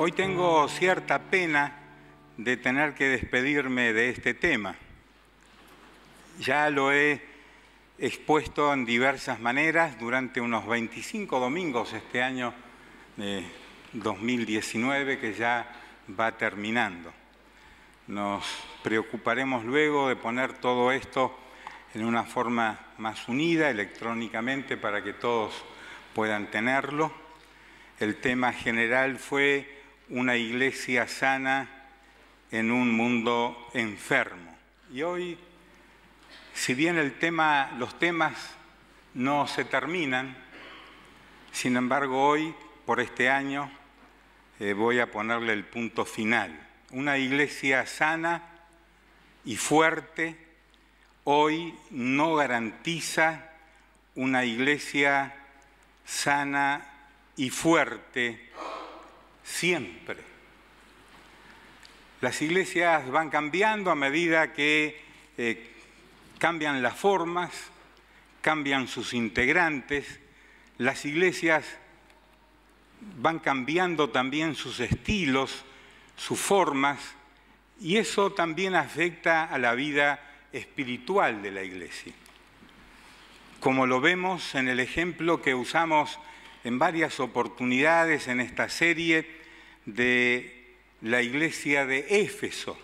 Hoy tengo cierta pena de tener que despedirme de este tema. Ya lo he expuesto en diversas maneras durante unos 25 domingos este año 2019 que ya va terminando. Nos preocuparemos luego de poner todo esto en una forma más unida electrónicamente para que todos puedan tenerlo. El tema general fue una iglesia sana en un mundo enfermo. Y hoy, si bien los temas no se terminan, sin embargo hoy, por este año, voy a ponerle el punto final. Una iglesia sana y fuerte hoy no garantiza una iglesia sana y fuerte siempre. Las iglesias van cambiando a medida que cambian las formas, cambian sus integrantes. Las iglesias van cambiando también sus estilos, sus formas, y eso también afecta a la vida espiritual de la iglesia. Como lo vemos en el ejemplo que usamos en varias oportunidades en esta serie de la iglesia de Éfeso.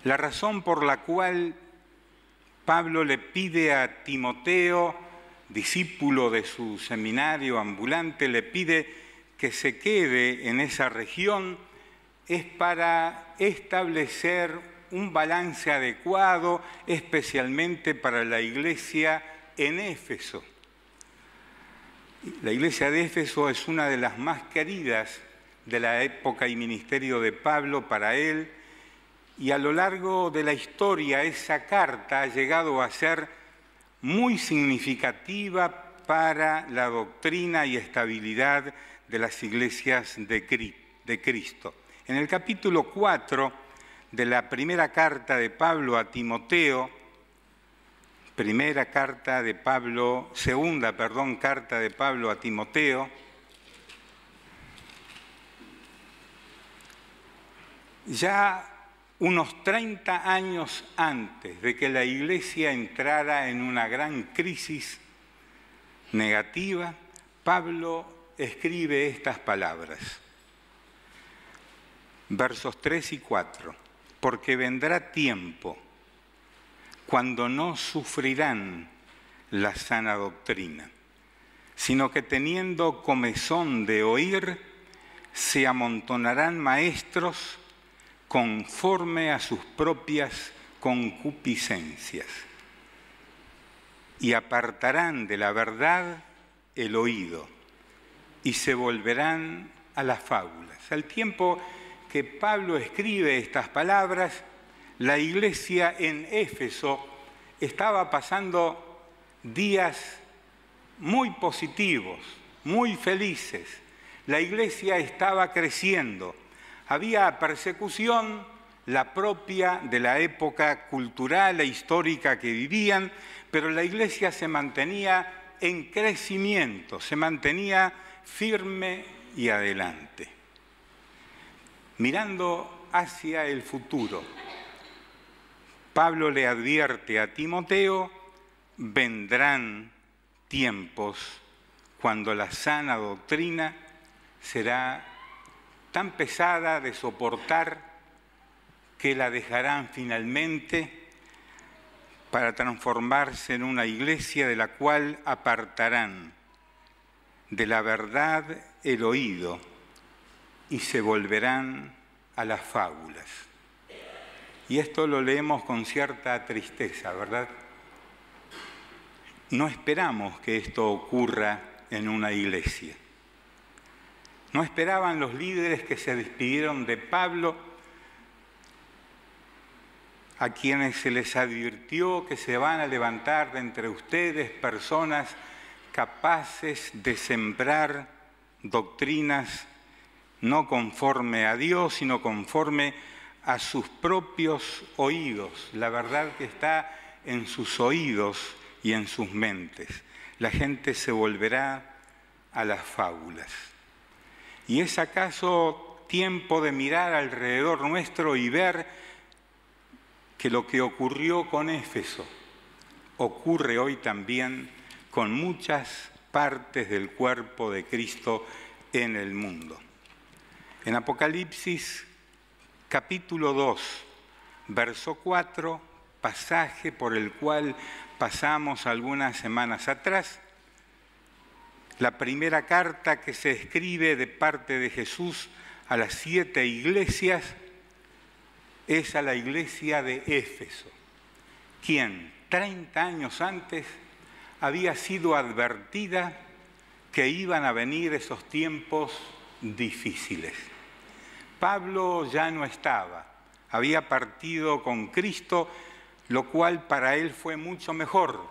La razón por la cual Pablo le pide a Timoteo, discípulo de su seminario ambulante, le pide que se quede en esa región, es para establecer un balance adecuado, especialmente para la iglesia en Éfeso. La iglesia de Éfeso es una de las más queridas de la época y ministerio de Pablo para él, y a lo largo de la historia esa carta ha llegado a ser muy significativa para la doctrina y estabilidad de las iglesias de Cristo. En el capítulo 4 de la primera carta de Pablo a Timoteo, segunda carta de Pablo a Timoteo, ya unos 30 años antes de que la iglesia entrara en una gran crisis negativa, Pablo escribe estas palabras, versos 3 y 4, porque vendrá tiempo cuando no sufrirán la sana doctrina, sino que teniendo comezón de oír, se amontonarán maestros conforme a sus propias concupiscencias, y apartarán de la verdad el oído, y se volverán a las fábulas. Al tiempo que Pablo escribe estas palabras, la iglesia en Éfeso estaba pasando días muy positivos, muy felices. La iglesia estaba creciendo. Había persecución, la propia de la época cultural e histórica que vivían, pero la iglesia se mantenía en crecimiento, se mantenía firme y adelante. Mirando hacia el futuro, Pablo le advierte a Timoteo, vendrán tiempos cuando la sana doctrina será tan pesada de soportar que la dejarán finalmente para transformarse en una iglesia de la cual apartarán de la verdad el oído y se volverán a las fábulas. Y esto lo leemos con cierta tristeza, ¿verdad? No esperamos que esto ocurra en una iglesia. No esperaban los líderes que se despidieron de Pablo, a quienes se les advirtió que se van a levantar de entre ustedes personas capaces de sembrar doctrinas no conforme a Dios, sino conforme a sus propios oídos. La verdad que está en sus oídos y en sus mentes. La gente se volverá a las fábulas. ¿Y es acaso tiempo de mirar alrededor nuestro y ver que lo que ocurrió con Éfeso ocurre hoy también con muchas partes del cuerpo de Cristo en el mundo? En Apocalipsis capítulo 2, verso 4, pasaje por el cual pasamos algunas semanas atrás, la primera carta que se escribe de parte de Jesús a las 7 iglesias es a la iglesia de Éfeso, quien 30 años antes había sido advertida que iban a venir esos tiempos difíciles. Pablo ya no estaba, había partido con Cristo, lo cual para él fue mucho mejor,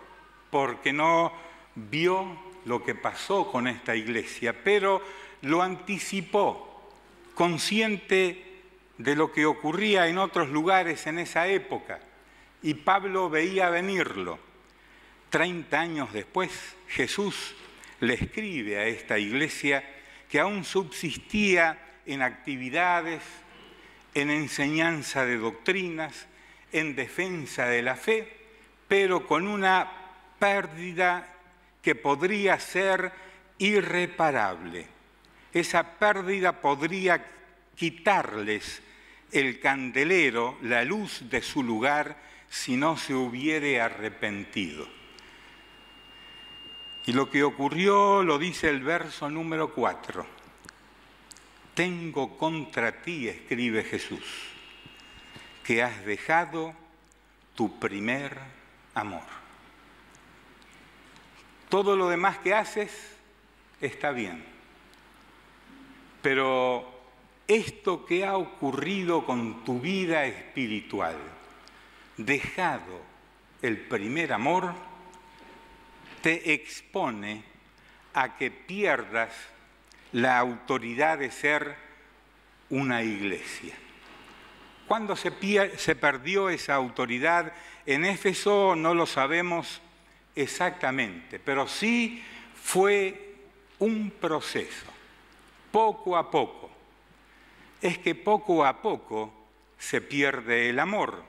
porque no vio lo que pasó con esta iglesia, pero lo anticipó, consciente de lo que ocurría en otros lugares en esa época, y Pablo veía venirlo. 30 años después, Jesús le escribe a esta iglesia que aún subsistía en actividades, en enseñanza de doctrinas, en defensa de la fe, pero con una pérdida que podría ser irreparable. Esa pérdida podría quitarles el candelero, la luz de su lugar, si no se hubiere arrepentido. Y lo que ocurrió lo dice el verso número 4. Tengo contra ti, escribe Jesús, que has dejado tu primer amor. Todo lo demás que haces está bien, pero esto que ha ocurrido con tu vida espiritual, dejado el primer amor, te expone a que pierdas la autoridad de ser una iglesia. ¿Cuándo se perdió esa autoridad? En Éfeso no lo sabemos exactamente, pero sí fue un proceso, poco a poco. Es que poco a poco se pierde el amor.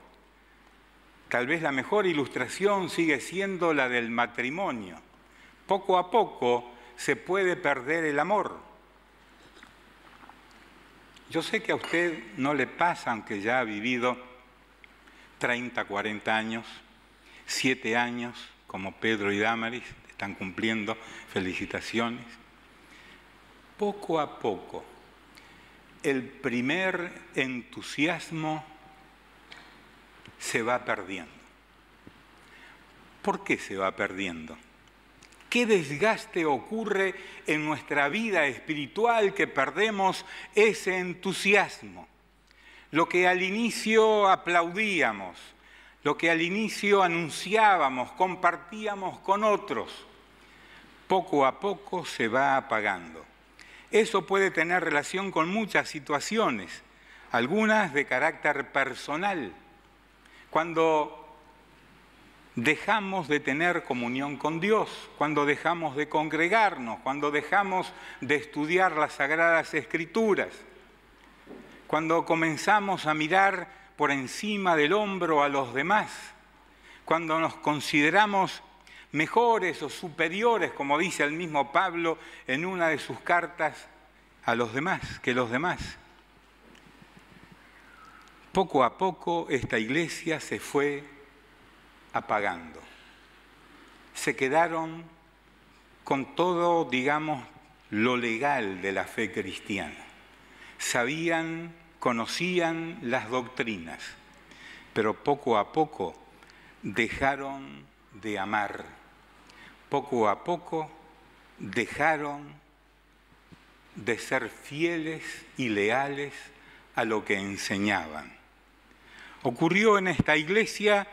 Tal vez la mejor ilustración sigue siendo la del matrimonio. Poco a poco se puede perder el amor. Yo sé que a usted no le pasa, aunque ya ha vivido 30, 40 años, 7 años, como Pedro y Damaris, están cumpliendo, felicitaciones. Poco a poco, el primer entusiasmo se va perdiendo. ¿Por qué se va perdiendo? ¿Qué desgaste ocurre en nuestra vida espiritual que perdemos ese entusiasmo? Lo que al inicio aplaudíamos, lo que al inicio anunciábamos, compartíamos con otros, poco a poco se va apagando. Eso puede tener relación con muchas situaciones, algunas de carácter personal. Cuando dejamos de tener comunión con Dios, cuando dejamos de congregarnos, cuando dejamos de estudiar las Sagradas Escrituras, cuando comenzamos a mirar por encima del hombro a los demás, cuando nos consideramos mejores o superiores, como dice el mismo Pablo en una de sus cartas, a los demás, que los demás. Poco a poco esta iglesia se fue apagando. Se quedaron con todo, digamos, lo legal de la fe cristiana. Sabían, conocían las doctrinas, pero poco a poco dejaron de amar. Poco a poco dejaron de ser fieles y leales a lo que enseñaban. Ocurrió en esta iglesia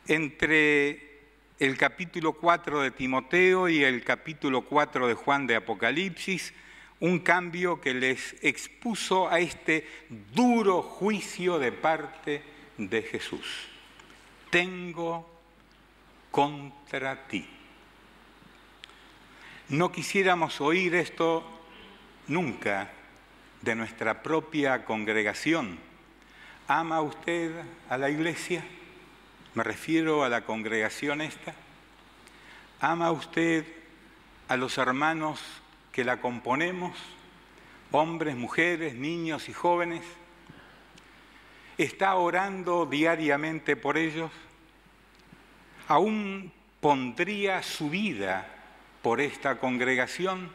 entre el capítulo 4 de Timoteo y el capítulo 4 de Juan de Apocalipsis, un cambio que les expuso a este duro juicio de parte de Jesús. Tengo contra ti. No quisiéramos oír esto nunca de nuestra propia congregación. ¿Ama usted a la iglesia? Me refiero a la congregación esta. ¿Ama usted a los hermanos que la componemos? Hombres, mujeres, niños y jóvenes. ¿Está orando diariamente por ellos? ¿Aún pondría su vida por esta congregación?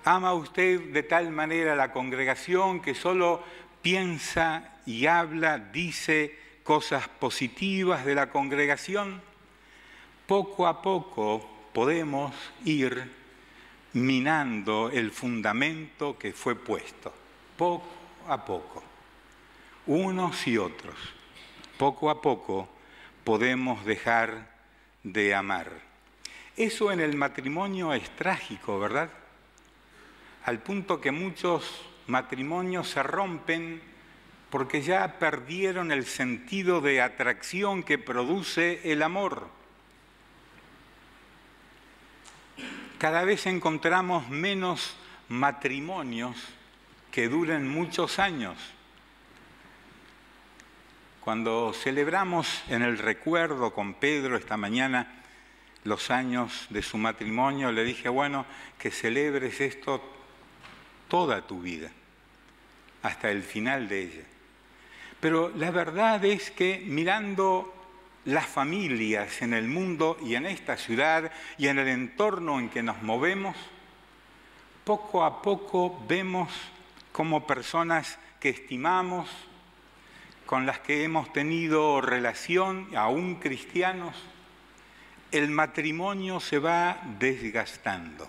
¿Ama usted de tal manera la congregación que solo piensa y habla, dice cosas positivas de la congregación? Poco a poco podemos ir minando el fundamento que fue puesto, poco a poco, unos y otros. Poco a poco podemos dejar de amar. Eso en el matrimonio es trágico, ¿verdad? Al punto que muchos matrimonios se rompen porque ya perdieron el sentido de atracción que produce el amor. Cada vez encontramos menos matrimonios que duren muchos años. Cuando celebramos en el recuerdo con Pedro esta mañana los años de su matrimonio, le dije, bueno, que celebres esto toda tu vida, hasta el final de ella. Pero la verdad es que mirando las familias en el mundo y en esta ciudad y en el entorno en que nos movemos, poco a poco vemos como personas que estimamos, con las que hemos tenido relación, aún cristianos, el matrimonio se va desgastando.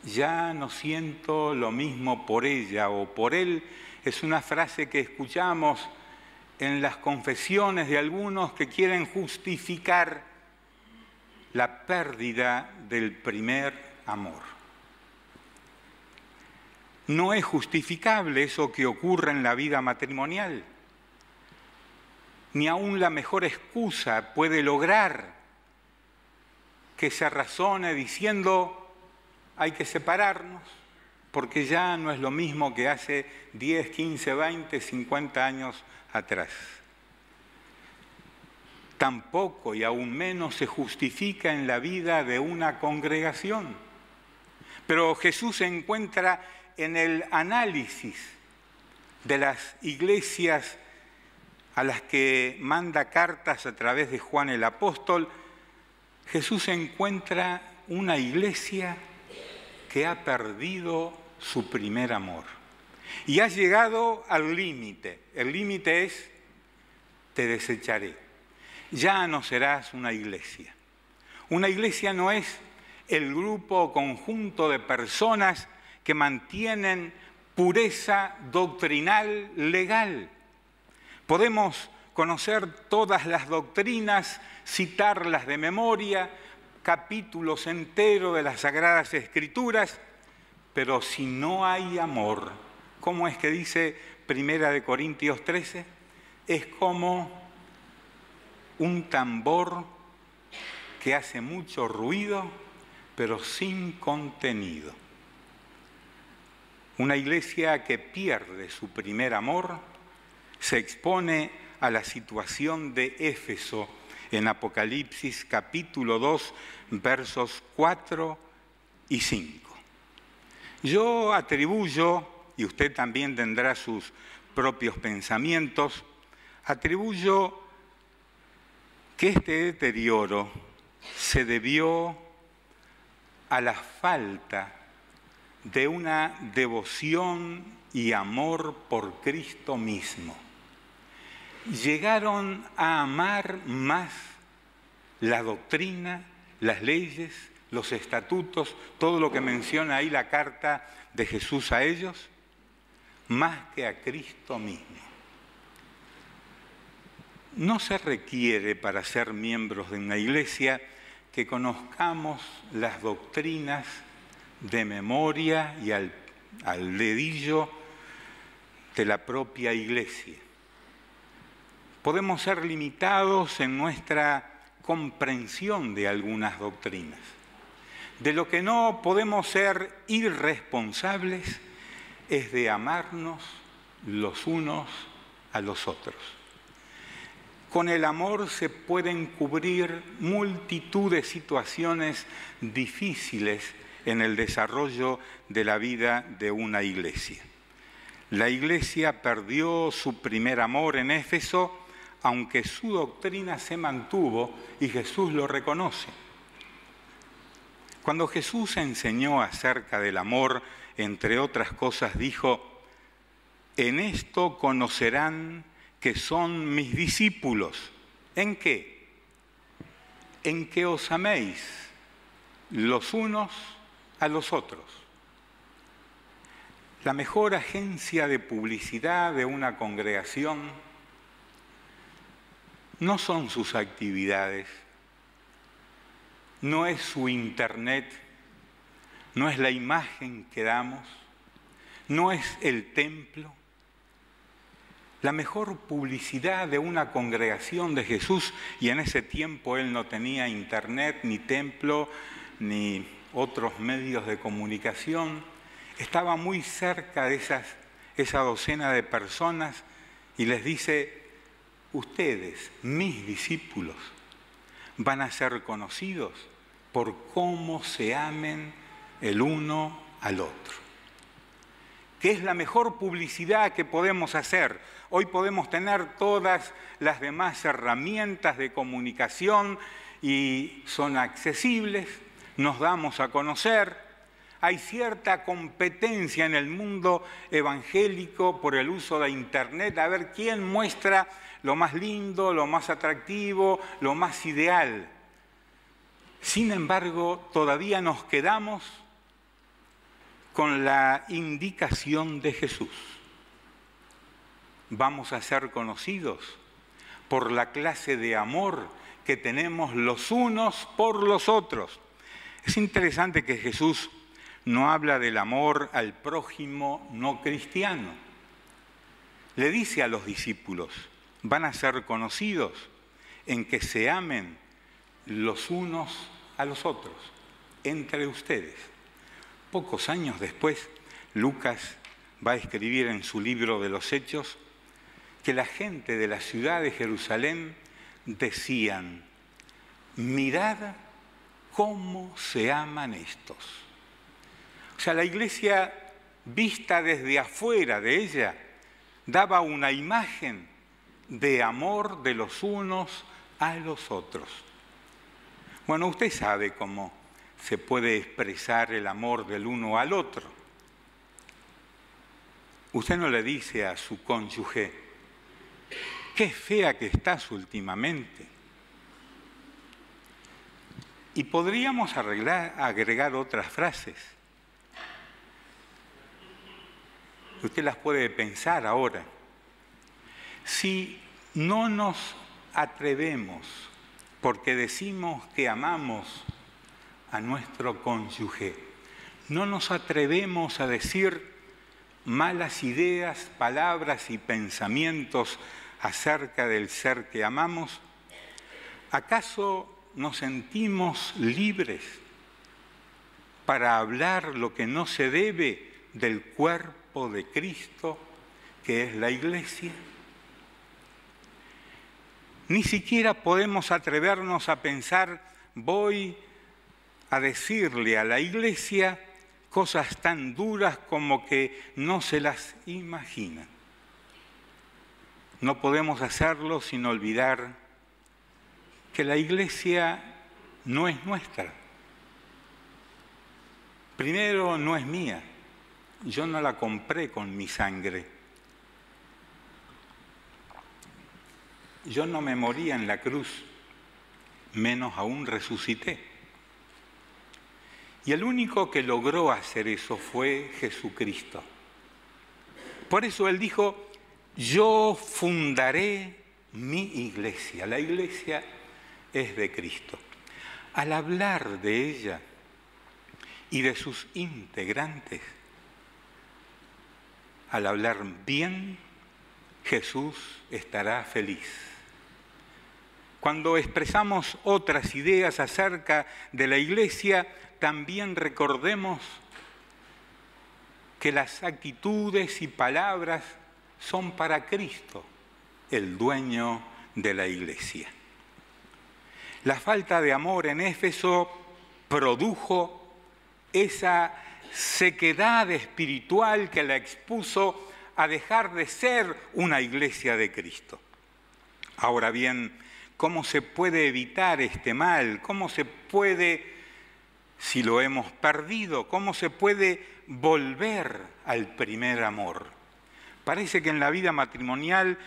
Ya no siento lo mismo por ella o por él, es una frase que escuchamos en las confesiones de algunos que quieren justificar la pérdida del primer amor. No es justificable eso que ocurre en la vida matrimonial. Ni aún la mejor excusa puede lograr que se razone diciendo hay que separarnos, porque ya no es lo mismo que hace 10, 15, 20, 50 años atrás. Tampoco y aún menos se justifica en la vida de una congregación. Pero Jesús se encuentra en el análisis de las iglesias a las que manda cartas a través de Juan el Apóstol. Jesús encuentra una iglesia que ha perdido su primer amor y ha llegado al límite. El límite es, te desecharé. Ya no serás una iglesia. Una iglesia no es el grupo o conjunto de personas que mantienen pureza doctrinal legal. Podemos conocer todas las doctrinas, citarlas de memoria, capítulos enteros de las Sagradas Escrituras, pero si no hay amor, ¿cómo es que dice 1 Corintios 13? Es como un tambor que hace mucho ruido, pero sin contenido. Una iglesia que pierde su primer amor se expone a la situación de Éfeso en Apocalipsis capítulo 2, versos 4 y 5. Yo atribuyo, y usted también tendrá sus propios pensamientos, atribuyo que este deterioro se debió a la falta de una devoción y amor por Cristo mismo. Llegaron a amar más la doctrina, las leyes, los estatutos, todo lo que menciona ahí la carta de Jesús a ellos, más que a Cristo mismo. No se requiere para ser miembros de una iglesia que conozcamos las doctrinas de memoria y al dedillo de la propia iglesia. Podemos ser limitados en nuestra comprensión de algunas doctrinas. De lo que no podemos ser irresponsables es de amarnos los unos a los otros. Con el amor se pueden cubrir multitud de situaciones difíciles en el desarrollo de la vida de una iglesia. La iglesia perdió su primer amor en Éfeso, aunque su doctrina se mantuvo y Jesús lo reconoce. Cuando Jesús enseñó acerca del amor, entre otras cosas, dijo: en esto conocerán que son mis discípulos. ¿En qué? En que os améis los unos a los otros. La mejor agencia de publicidad de una congregación no son sus actividades, no es su internet, no es la imagen que damos, no es el templo. La mejor publicidad de una congregación de Jesús, y en ese tiempo él no tenía internet, ni templo, ni otros medios de comunicación, estaba muy cerca de esa docena de personas y les dice: ustedes, mis discípulos, van a ser conocidos por cómo se amen el uno al otro. ¿Qué es la mejor publicidad que podemos hacer? Hoy podemos tener todas las demás herramientas de comunicación y son accesibles, nos damos a conocer. Hay cierta competencia en el mundo evangélico por el uso de Internet, a ver quién muestra lo más lindo, lo más atractivo, lo más ideal. Sin embargo, todavía nos quedamos con la indicación de Jesús. Vamos a ser conocidos por la clase de amor que tenemos los unos por los otros. Es interesante que Jesús no habla del amor al prójimo no cristiano. Le dice a los discípulos: van a ser conocidos en que se amen los unos a los otros, entre ustedes. Pocos años después, Lucas va a escribir en su libro de los Hechos que la gente de la ciudad de Jerusalén decían: mirad cómo se aman estos. O sea, la iglesia, vista desde afuera de ella, daba una imagen de amor de los unos a los otros. Bueno, usted sabe cómo se puede expresar el amor del uno al otro. Usted no le dice a su cónyuge: qué fea que estás últimamente. Y podríamos agregar otras frases. Usted las puede pensar ahora. Si no nos atrevemos, porque decimos que amamos a nuestro cónyuge, no nos atrevemos a decir malas ideas, palabras y pensamientos acerca del ser que amamos, ¿acaso nos sentimos libres para hablar lo que no se debe del cuerpo de Cristo, que es la iglesia? Ni siquiera podemos atrevernos a pensar: voy a decirle a la iglesia cosas tan duras como que no se las imaginan. No podemos hacerlo sin olvidar que la iglesia no es nuestra. Primero, no es mía. Yo no la compré con mi sangre. Yo no me morí en la cruz, menos aún resucité. Y el único que logró hacer eso fue Jesucristo. Por eso Él dijo: yo fundaré mi iglesia. La iglesia es de Cristo. Al hablar de ella y de sus integrantes, al hablar bien, Jesús estará feliz. Cuando expresamos otras ideas acerca de la iglesia, también recordemos que las actitudes y palabras son para Cristo, el dueño de la Iglesia. La falta de amor en Éfeso produjo esa sequedad espiritual que la expuso a dejar de ser una iglesia de Cristo. Ahora bien, ¿cómo se puede evitar este mal? ¿Cómo se puede, si lo hemos perdido, cómo se puede volver al primer amor? Parece que en la vida matrimonial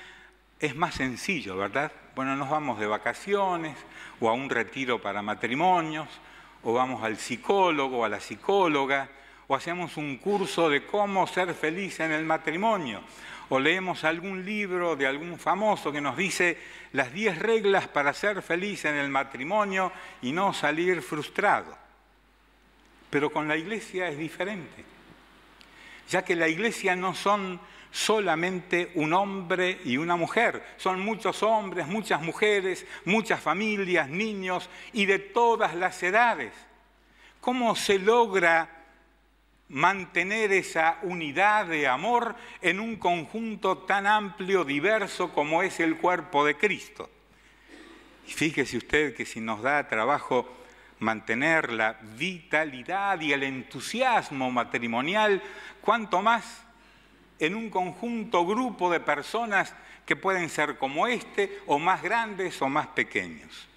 es más sencillo, ¿verdad? Bueno, nos vamos de vacaciones o a un retiro para matrimonios, o vamos al psicólogo o a la psicóloga, o hacemos un curso de cómo ser feliz en el matrimonio, o leemos algún libro de algún famoso que nos dice las 10 reglas para ser feliz en el matrimonio y no salir frustrado. Pero con la iglesia es diferente, ya que la iglesia no son solamente un hombre y una mujer, son muchos hombres, muchas mujeres, muchas familias, niños y de todas las edades. ¿Cómo se logra mantener esa unidad de amor en un conjunto tan amplio, diverso como es el cuerpo de Cristo? Y fíjese usted que si nos da trabajo mantener la vitalidad y el entusiasmo matrimonial, cuánto más en un conjunto, grupo de personas que pueden ser como este, o más grandes o más pequeños.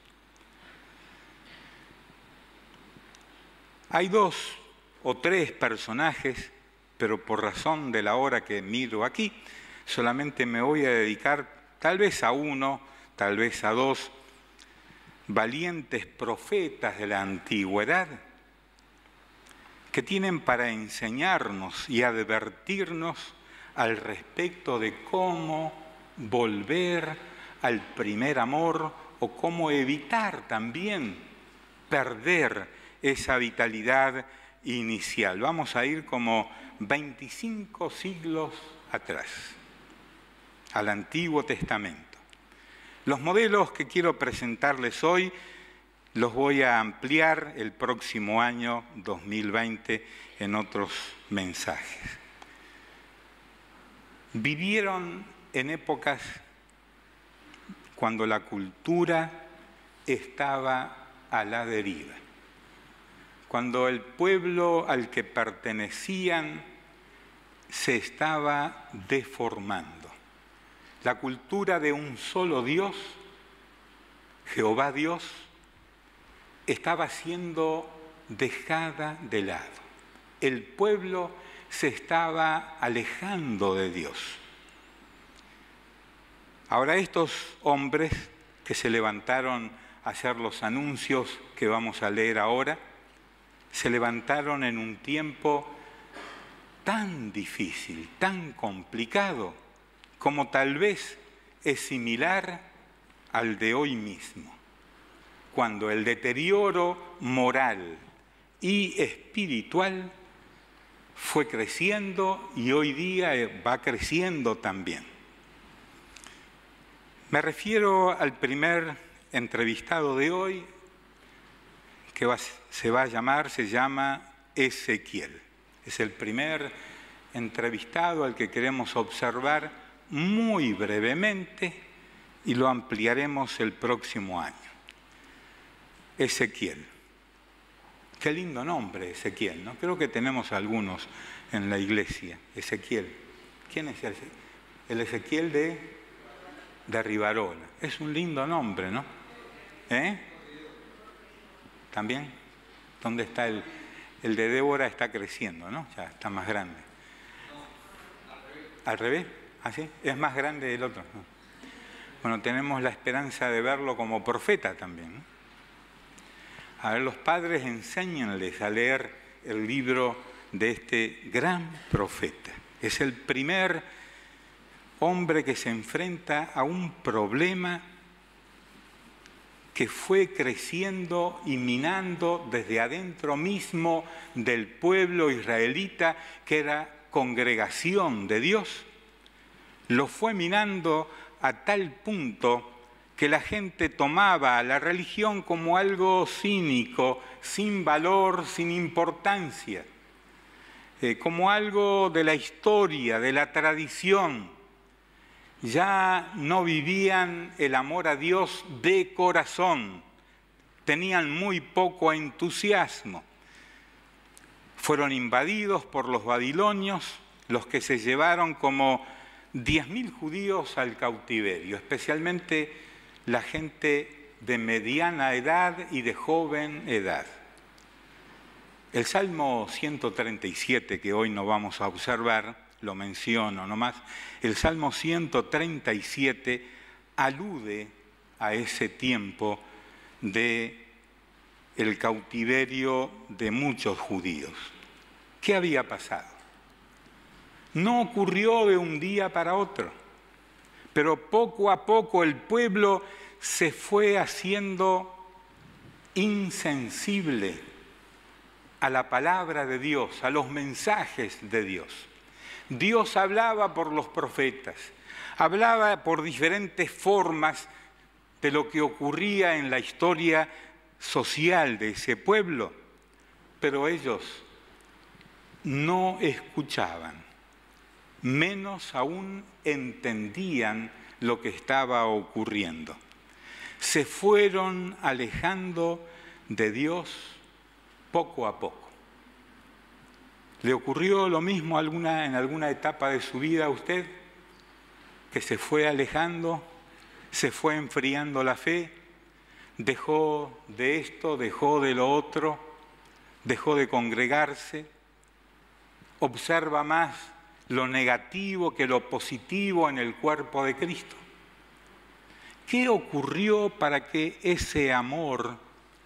Hay 2 o 3 personajes, pero por razón de la hora que miro aquí, solamente me voy a dedicar tal vez a 1, tal vez a 2, valientes profetas de la antigüedad, que tienen para enseñarnos y advertirnos al respecto de cómo volver al primer amor o cómo evitar también perder esa vitalidad inicial. Vamos a ir como 25 siglos atrás, al Antiguo Testamento. Los modelos que quiero presentarles hoy los voy a ampliar el próximo año 2020 en otros mensajes. Vivieron en épocas cuando la cultura estaba a la deriva, cuando el pueblo al que pertenecían se estaba deformando. La cultura de un solo Dios, Jehová Dios, estaba siendo dejada de lado. El pueblo se estaba alejando de Dios. Ahora estos hombres que se levantaron a hacer los anuncios que vamos a leer ahora, se levantaron en un tiempo tan difícil, tan complicado, como tal vez es similar al de hoy mismo, cuando el deterioro moral y espiritual fue creciendo y hoy día va creciendo también. Me refiero al primer entrevistado de hoy, que se llama Ezequiel. Es el primer entrevistado al que queremos observar muy brevemente y lo ampliaremos el próximo año. Ezequiel. Qué lindo nombre, Ezequiel, ¿no? Creo que tenemos algunos en la iglesia. Ezequiel. ¿Quién es ese? El Ezequiel de Rivarola. Es un lindo nombre, ¿no? ¿También? ¿Dónde está el de Débora? Está creciendo, ¿no? Ya está más grande. ¿Al revés? ¿Ah, sí? Es más grande el otro. ¿No? Bueno, tenemos la esperanza de verlo como profeta también, ¿no? A ver, los padres, enséñenles a leer el libro de este gran profeta. Es el primer hombre que se enfrenta a un problema que fue creciendo y minando desde adentro mismo del pueblo israelita, que era congregación de Dios. Lo fue minando a tal punto que la gente tomaba a la religión como algo cínico, sin valor, sin importancia, como algo de la historia, de la tradición. Ya no vivían el amor a Dios de corazón, tenían muy poco entusiasmo. Fueron invadidos por los babilonios, los que se llevaron como 10.000 judíos al cautiverio, especialmente la gente de mediana edad y de joven edad. El Salmo 137, que hoy no vamos a observar, lo menciono nomás, el Salmo 137 alude a ese tiempo del cautiverio de muchos judíos. ¿Qué había pasado? No ocurrió de un día para otro, pero poco a poco el pueblo se fue haciendo insensible a la palabra de Dios, a los mensajes de Dios. Dios hablaba por los profetas, hablaba por diferentes formas de lo que ocurría en la historia social de ese pueblo, pero ellos no escuchaban, menos aún entendían lo que estaba ocurriendo. Se fueron alejando de Dios poco a poco. ¿Le ocurrió lo mismo en alguna etapa de su vida a usted? Que se fue alejando, se fue enfriando la fe, dejó de esto, dejó de lo otro, dejó de congregarse, observa más lo negativo que lo positivo en el cuerpo de Cristo. ¿Qué ocurrió para que ese amor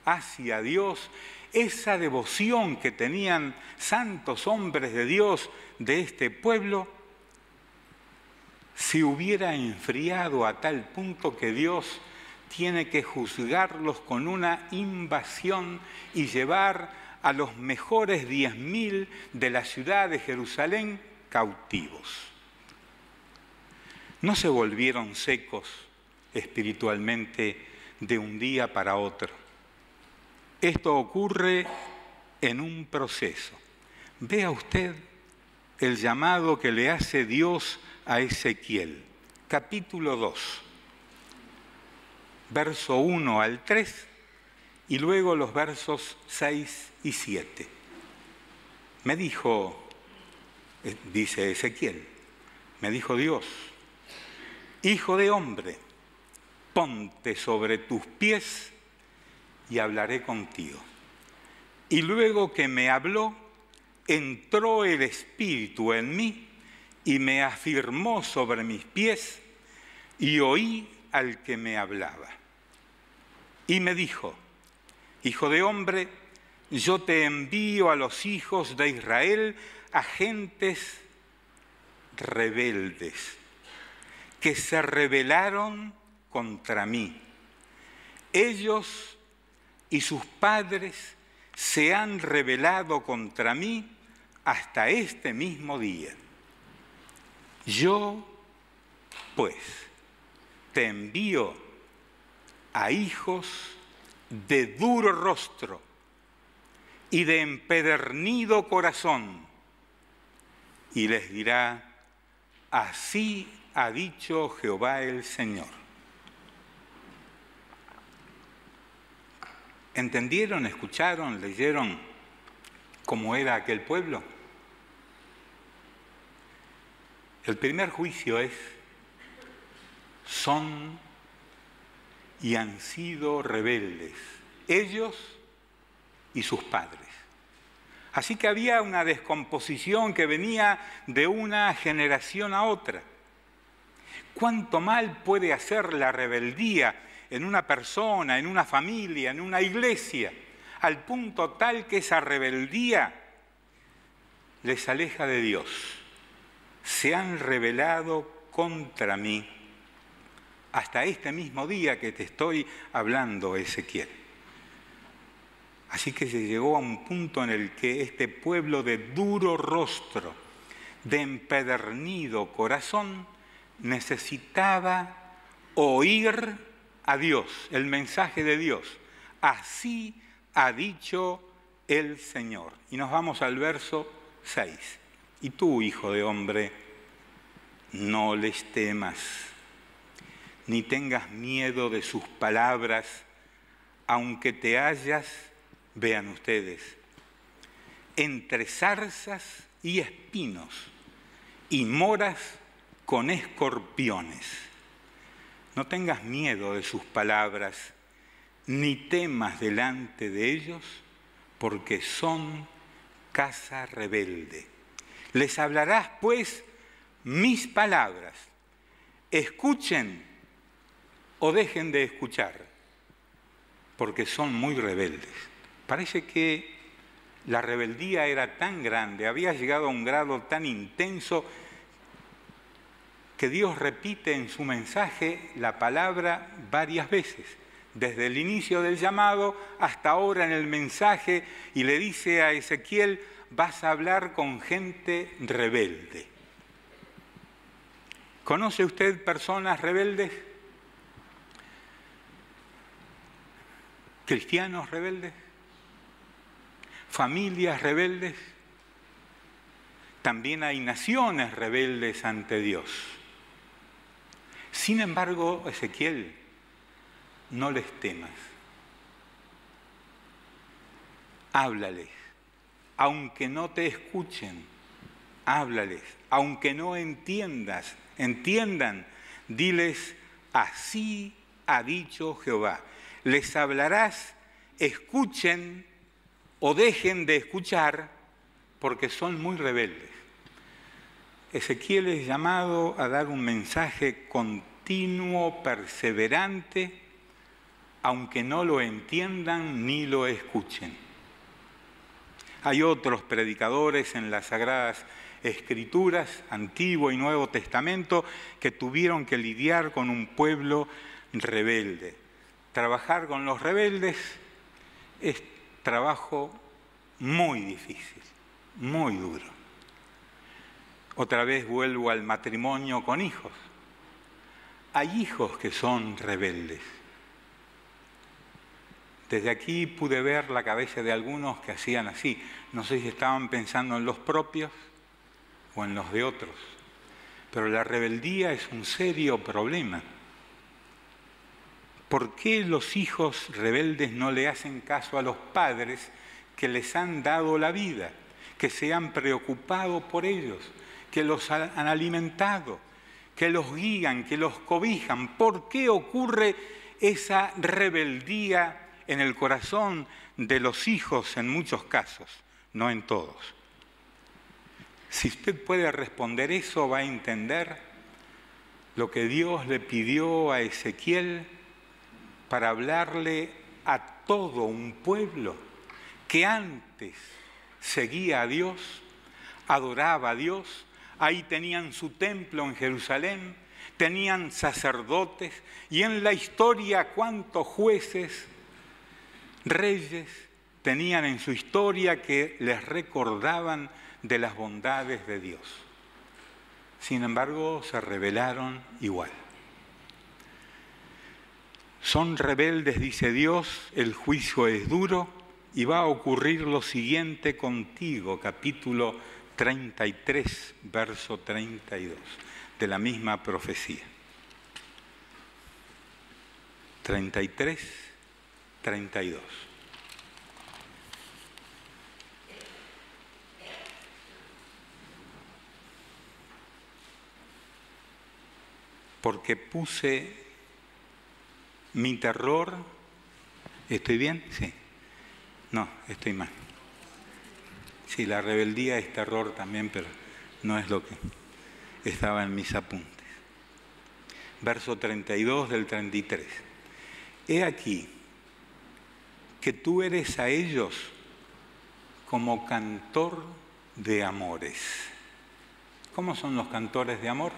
hacia Dios, esa devoción que tenían santos hombres de Dios de este pueblo, se hubiera enfriado a tal punto que Dios tiene que juzgarlos con una invasión y llevar a los mejores 10.000 de la ciudad de Jerusalén cautivos? No se volvieron secos espiritualmente de un día para otro. Esto ocurre en un proceso. Vea usted el llamado que le hace Dios a Ezequiel, capítulo 2, verso 1 al 3, y luego los versos 6 y 7. Me dijo, dice Ezequiel, me dijo Dios: hijo de hombre, ponte sobre tus pies y hablaré contigo. Y luego que me habló, entró el Espíritu en mí y me afirmó sobre mis pies, y oí al que me hablaba. Y me dijo: hijo de hombre, yo te envío a los hijos de Israel, a gentes rebeldes, que se rebelaron contra mí. Ellos y sus padres se han rebelado contra mí hasta este mismo día. Yo, pues, te envío a hijos de duro rostro y de empedernido corazón, y les dirá: así ha dicho Jehová el Señor. ¿Entendieron, escucharon, leyeron cómo era aquel pueblo? El primer juicio es: son y han sido rebeldes, ellos y sus padres. Así que había una descomposición que venía de una generación a otra. ¿Cuánto mal puede hacer la rebeldía en una persona, en una familia, en una iglesia, al punto tal que esa rebeldía les aleja de Dios? Se han rebelado contra mí hasta este mismo día que te estoy hablando, Ezequiel. Así que se llegó a un punto en el que este pueblo de duro rostro, de empedernido corazón, necesitaba oír a Dios, el mensaje de Dios. Así ha dicho el Señor. Y nos vamos al verso 6. Y tú, hijo de hombre, no les temas, ni tengas miedo de sus palabras, aunque te hallas, vean ustedes, entre zarzas y espinos, y moras con escorpiones. No tengas miedo de sus palabras, ni temas delante de ellos, porque son casa rebelde. Les hablarás, pues, mis palabras. Escuchen o dejen de escuchar, porque son muy rebeldes. Parece que la rebeldía era tan grande, había llegado a un grado tan intenso, que Dios repite en su mensaje la palabra varias veces, desde el inicio del llamado hasta ahora en el mensaje, y le dice a Ezequiel: vas a hablar con gente rebelde. ¿Conoce usted personas rebeldes? ¿Cristianos rebeldes? ¿Familias rebeldes? También hay naciones rebeldes ante Dios. Sin embargo, Ezequiel, no les temas. Háblales, aunque no te escuchen, háblales, aunque no entiendan, diles: así ha dicho Jehová. Les hablarás, escuchen o dejen de escuchar, porque son muy rebeldes. Ezequiel es llamado a dar un mensaje continuo, perseverante, aunque no lo entiendan ni lo escuchen. Hay otros predicadores en las Sagradas Escrituras, Antiguo y Nuevo Testamento, que tuvieron que lidiar con un pueblo rebelde. Trabajar con los rebeldes es trabajo muy difícil, muy duro. Otra vez vuelvo al matrimonio con hijos. Hay hijos que son rebeldes. Desde aquí pude ver la cabeza de algunos que hacían así. No sé si estaban pensando en los propios o en los de otros. Pero la rebeldía es un serio problema. ¿Por qué los hijos rebeldes no le hacen caso a los padres que les han dado la vida, que se han preocupado por ellos, que los han alimentado, que los guían, que los cobijan? ¿Por qué ocurre esa rebeldía en el corazón de los hijos en muchos casos, no en todos? Si usted puede responder eso, va a entender lo que Dios le pidió a Ezequiel para hablarle a todo un pueblo que antes seguía a Dios, adoraba a Dios. Ahí tenían su templo en Jerusalén, tenían sacerdotes, y en la historia cuántos jueces, reyes tenían en su historia que les recordaban de las bondades de Dios. Sin embargo, se rebelaron igual. Son rebeldes, dice Dios, el juicio es duro, y va a ocurrir lo siguiente contigo, capítulo 33, verso 32, de la misma profecía. 33, 32. Porque puse mi terror. ¿Estoy bien? Sí. No, estoy mal. Sí, la rebeldía es terror también, pero no es lo que estaba en mis apuntes. Verso 32 del 33. He aquí que tú eres a ellos como cantor de amores. ¿Cómo son los cantores de amor?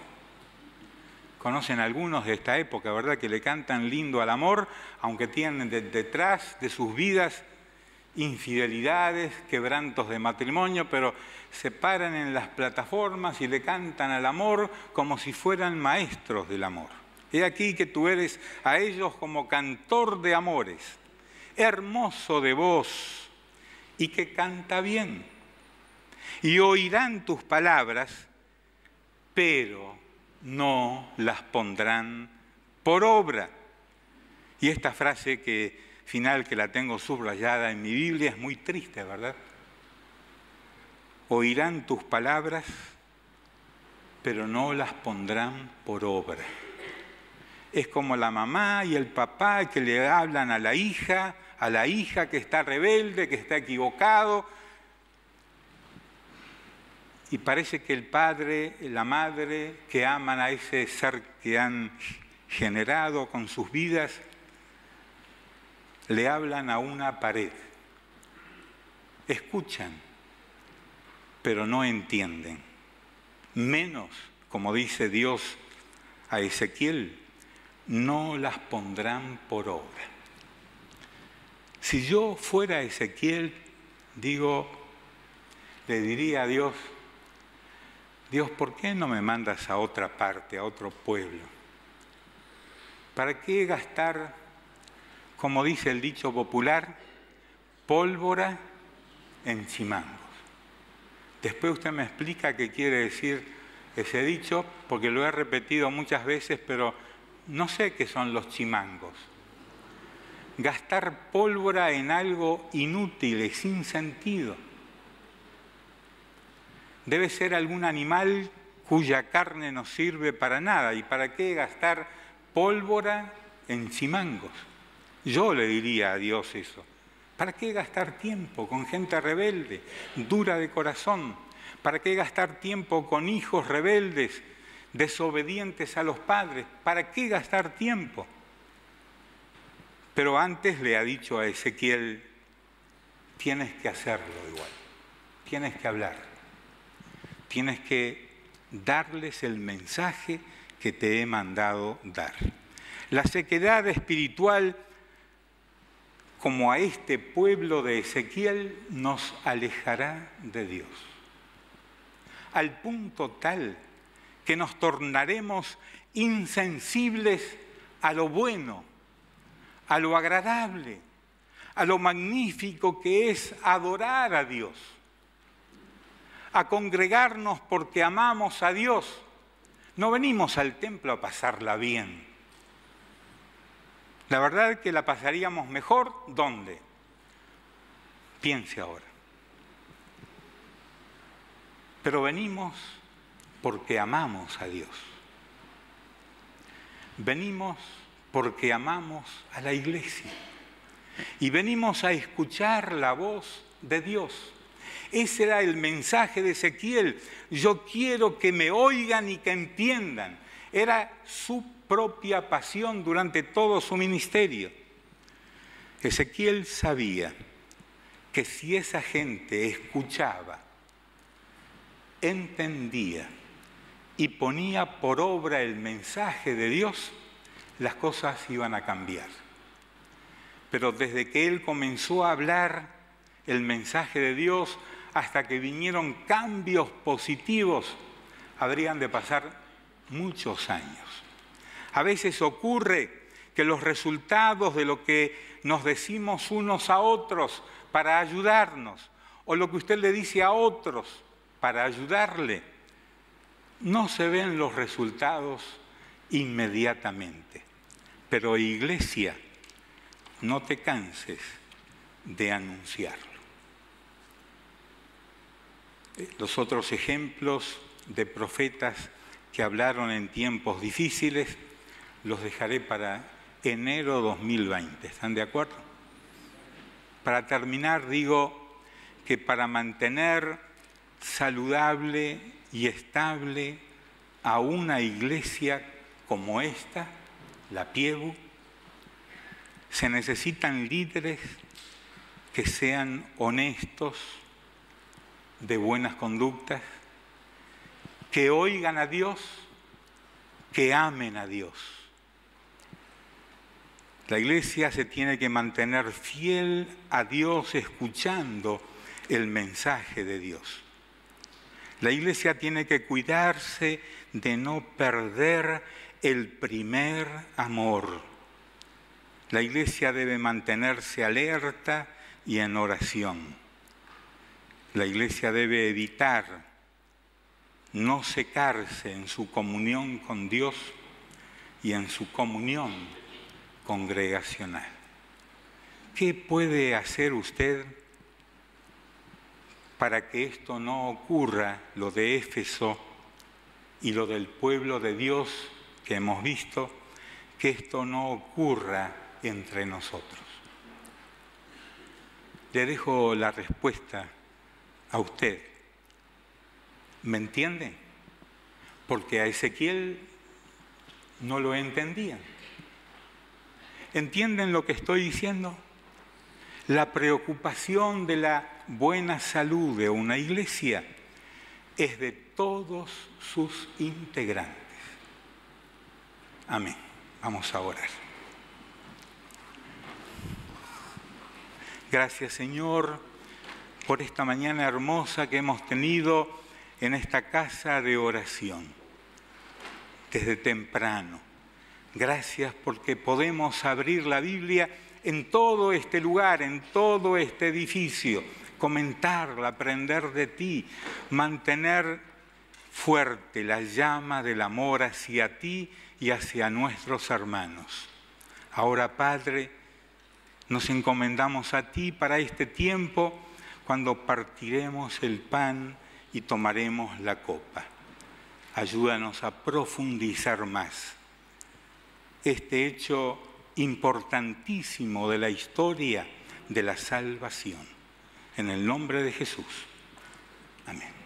Conocen algunos de esta época, ¿verdad? Que le cantan lindo al amor, aunque tienen detrás de sus vidas infidelidades, quebrantos de matrimonio, pero se paran en las plataformas y le cantan al amor como si fueran maestros del amor. He aquí que tú eres a ellos como cantor de amores, hermoso de voz y que canta bien. Y oirán tus palabras, pero no las pondrán por obra. Y esta frase final que la tengo subrayada en mi Biblia es muy triste, ¿verdad? Oirán tus palabras, pero no las pondrán por obra. Es como la mamá y el papá que le hablan a la hija que está rebelde, que está equivocado. Y parece que el padre, la madre, que aman a ese ser que han generado con sus vidas, le hablan a una pared. Escuchan, pero no entienden. Menos, como dice Dios a Ezequiel, no las pondrán por obra. Si yo fuera Ezequiel, le diría a Dios, ¿por qué no me mandas a otra parte, a otro pueblo? ¿Para qué gastar, como dice el dicho popular, pólvora en chimangos? Después usted me explica qué quiere decir ese dicho, porque lo he repetido muchas veces, pero no sé qué son los chimangos. Gastar pólvora en algo inútil y sin sentido. Debe ser algún animal cuya carne no sirve para nada. ¿Y para qué gastar pólvora en chimangos? Yo le diría a Dios eso. ¿Para qué gastar tiempo con gente rebelde, dura de corazón? ¿Para qué gastar tiempo con hijos rebeldes, desobedientes a los padres? ¿Para qué gastar tiempo? Pero antes le ha dicho a Ezequiel, tienes que hacerlo igual, tienes que hablar. Tienes que darles el mensaje que te he mandado dar. La sequedad espiritual, como a este pueblo de Ezequiel, nos alejará de Dios. Al punto tal que nos tornaremos insensibles a lo bueno, a lo agradable, a lo magnífico que es adorar a Dios. A congregarnos porque amamos a Dios. No venimos al templo a pasarla bien. La verdad es que la pasaríamos mejor, ¿dónde? Piense ahora. Pero venimos porque amamos a Dios. Venimos porque amamos a la iglesia. Y venimos a escuchar la voz de Dios. Ese era el mensaje de Ezequiel. Yo quiero que me oigan y que entiendan. Era su propia pasión durante todo su ministerio. Ezequiel sabía que si esa gente escuchaba, entendía y ponía por obra el mensaje de Dios, las cosas iban a cambiar. Pero desde que él comenzó a hablar el mensaje de Dios, hasta que vinieron cambios positivos, habrían de pasar muchos años. A veces ocurre que los resultados de lo que nos decimos unos a otros para ayudarnos, o lo que usted le dice a otros para ayudarle, no se ven los resultados inmediatamente. Pero iglesia, no te canses de anunciarlo. Los otros ejemplos de profetas que hablaron en tiempos difíciles los dejaré para enero 2020. ¿Están de acuerdo? Para terminar, digo que para mantener saludable y estable a una iglesia como esta, la Piegu, se necesitan líderes que sean honestos, de buenas conductas, que oigan a Dios, que amen a Dios. La iglesia se tiene que mantener fiel a Dios escuchando el mensaje de Dios. La iglesia tiene que cuidarse de no perder el primer amor. La Iglesia debe mantenerse alerta y en oración. La Iglesia debe evitar no secarse en su comunión con Dios y en su comunión congregacional. ¿Qué puede hacer usted para que esto no ocurra, lo de Éfeso y lo del pueblo de Dios que hemos visto, que esto no ocurra entre nosotros? Le dejo la respuesta a usted. ¿Me entiende? Porque a Ezequiel no lo entendían. ¿Entienden lo que estoy diciendo? La preocupación de la buena salud de una iglesia es de todos sus integrantes. Amén. Vamos a orar. Gracias, Señor, por esta mañana hermosa que hemos tenido en esta casa de oración, desde temprano. Gracias porque podemos abrir la Biblia en todo este lugar, en todo este edificio, comentarla, aprender de ti, mantener fuerte la llama del amor hacia ti y hacia nuestros hermanos. Ahora, Padre, nos encomendamos a ti para este tiempo cuando partiremos el pan y tomaremos la copa. Ayúdanos a profundizar más este hecho importantísimo de la historia de la salvación. En el nombre de Jesús. Amén.